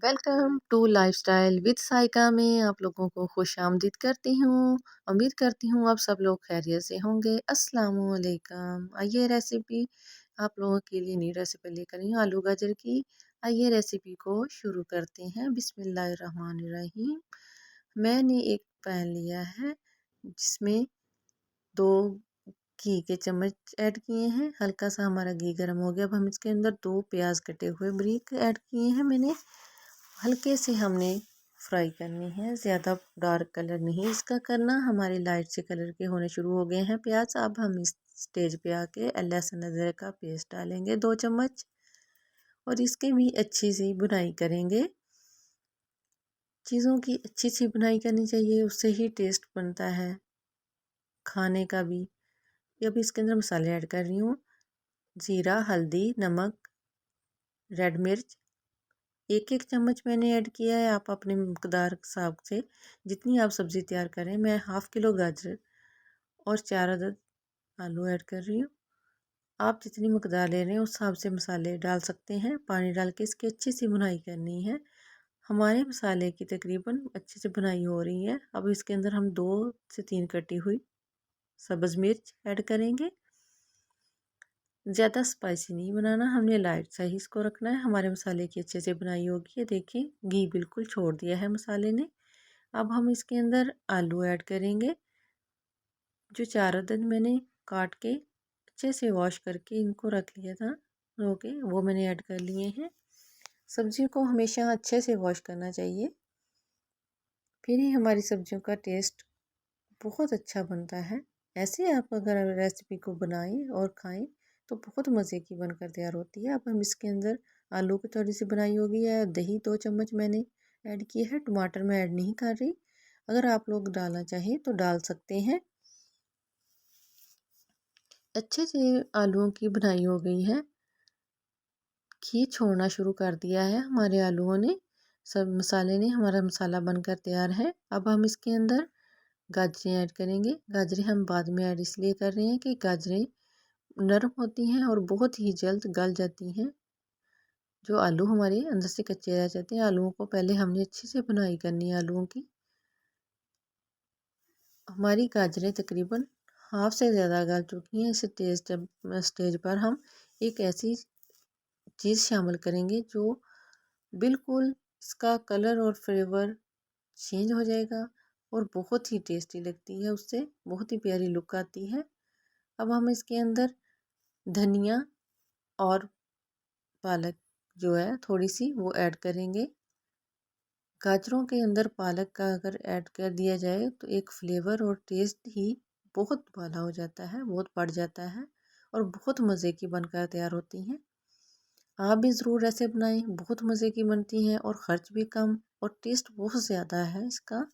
Welcome to lifestyle with Saika में आप लोगों को खुश आमदीद करती हूँ। उम्मीद करती हूँ आप सब लोग खैरियत से होंगे। अस्सलामु अलैकुम। आइए रेसिपी आप लोगों के लिए नई रेसिपी लेकर आई हूँ आलू गाजर की। आइए रेसिपी को शुरू करते हैं। बिस्मिल्लाहिर्रहमानिर्रहीम। मैंने एक पैन लिया है जिसमें 2 घी के चम्मच ऐड किए हैं। हल्का सा हमारा घी गर्म हो गया। अब हम इसके अंदर 2 प्याज कटे हुए बारीक ऐड किए हैं मैंने। हल्के से हमने फ्राई करनी है, ज़्यादा डार्क कलर नहीं इसका करना। हमारे लाइट से कलर के होने शुरू हो गए हैं प्याज। अब हम इस स्टेज पे आके लहसुन अदरक का पेस्ट डालेंगे 2 चम्मच और इसके भी अच्छी सी बुनाई करेंगे। चीज़ों की अच्छी सी बुनाई करनी चाहिए, उससे ही टेस्ट बनता है खाने का भी। अब इसके अंदर मसाले ऐड कर रही हूँ। ज़ीरा, हल्दी, नमक, रेड मिर्च 1-1 चम्मच मैंने ऐड किया है। आप अपने मकदार के हिसाब से जितनी आप सब्ज़ी तैयार करें। मैं हाफ़ किलो गाजर और 4 अदद आलू ऐड कर रही हूँ। आप जितनी मकदार ले रहे हैं उस हिसाब से मसाले डाल सकते हैं। पानी डाल के इसकी अच्छी सी भुनाई करनी है। हमारे मसाले की तकरीबन अच्छे से भुनाई हो रही है। अब इसके अंदर हम 2 से 3 कटी हुई सब्ज़ मिर्च ऐड करेंगे। ज़्यादा स्पाइसी नहीं बनाना, हमने लाइट सा ही इसको रखना है। हमारे मसाले की अच्छे से बनाई होगी। ये देखिए घी बिल्कुल छोड़ दिया है मसाले ने। अब हम इसके अंदर आलू ऐड करेंगे। जो 4 अदद मैंने काट के अच्छे से वॉश करके इनको रख लिया था धो के, वो मैंने ऐड कर लिए हैं। सब्जियों को हमेशा अच्छे से वॉश करना चाहिए, फिर ही हमारी सब्जियों का टेस्ट बहुत अच्छा बनता है। ऐसे आप अगर रेसिपी को बनाएं और खाएं तो बहुत मज़े की बनकर तैयार होती है। अब हम इसके अंदर आलू की थोड़ी सी बनाई होगी है, दही 2 चम्मच मैंने ऐड किया है। टमाटर मैं ऐड नहीं कर रही, अगर आप लोग डालना चाहें तो डाल सकते हैं। अच्छे से आलूओं की बनाई हो गई है। घी छोड़ना शुरू कर दिया है हमारे आलूओं ने, सब मसाले ने। हमारा मसाला बनकर तैयार है। अब हम इसके अंदर गाजरें ऐड करेंगे। गाजरें हम बाद में ऐड इसलिए कर रहे हैं कि गाजरें नरम होती हैं और बहुत ही जल्द गल जाती हैं। जो आलू हमारे अंदर से कच्चे रह जाते हैं, आलूओं को पहले हमने अच्छे से बुनाई करनी है आलूओं की। हमारी गाजरें तकरीबन हाफ से ज़्यादा गल चुकी हैं। इस स्टेज पर हम एक ऐसी चीज़ शामिल करेंगे जो बिल्कुल इसका कलर और फ्लेवर चेंज हो जाएगा और बहुत ही टेस्टी लगती है, उससे बहुत ही प्यारी लुक आती है। अब हम इसके अंदर धनिया और पालक जो है थोड़ी सी वो ऐड करेंगे। गाजरों के अंदर पालक का अगर ऐड कर दिया जाए तो एक फ्लेवर और टेस्ट ही बहुत वाला हो जाता है, बहुत बढ़ जाता है और बहुत मज़े की बनकर तैयार होती हैं। आप भी ज़रूर ऐसे बनाएं, बहुत मज़े की बनती हैं और ख़र्च भी कम और टेस्ट बहुत ज़्यादा है इसका।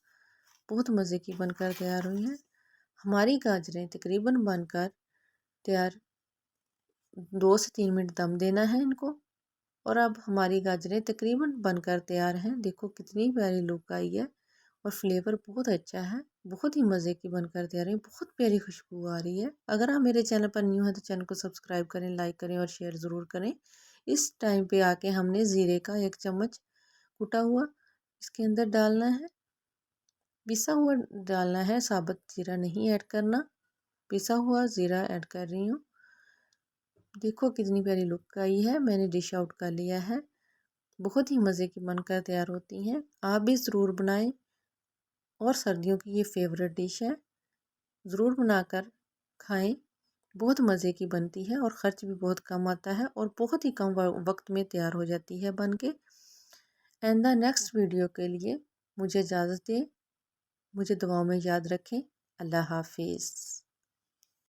बहुत मज़े की बनकर तैयार हुई हैं। हमारी गाजरें तकरीबन बनकर तैयार 2 से 3 मिनट दम देना है इनको। और अब हमारी गाजरें तकरीबन बनकर तैयार हैं। देखो कितनी प्यारी लुक आई है और फ्लेवर बहुत अच्छा है। बहुत ही मज़े की बनकर तैयार है, बहुत प्यारी खुशबू आ रही है। अगर आप मेरे चैनल पर न्यू हैं तो चैनल को सब्सक्राइब करें, लाइक करें और शेयर ज़रूर करें। इस टाइम पे आके हमने ज़ीरे का 1 चम्मच कुटा हुआ इसके अंदर डालना है। पिसा हुआ डालना है, साबुत ज़ीरा नहीं ऐड करना। पिसा हुआ ज़ीरा ऐड कर रही हूँ। देखो कितनी प्यारी लुक आई है। मैंने डिश आउट कर लिया है। बहुत ही मज़े की बनकर तैयार होती हैं। आप भी ज़रूर बनाएं और सर्दियों की ये फेवरेट डिश है, ज़रूर बनाकर खाएं। बहुत मज़े की बनती है और ख़र्च भी बहुत कम आता है और बहुत ही कम वक्त में तैयार हो जाती है बन के। एंड द नेक्स्ट वीडियो के लिए मुझे इजाज़त दें। मुझे दुआओं में याद रखें। अल्लाह हाफिज़।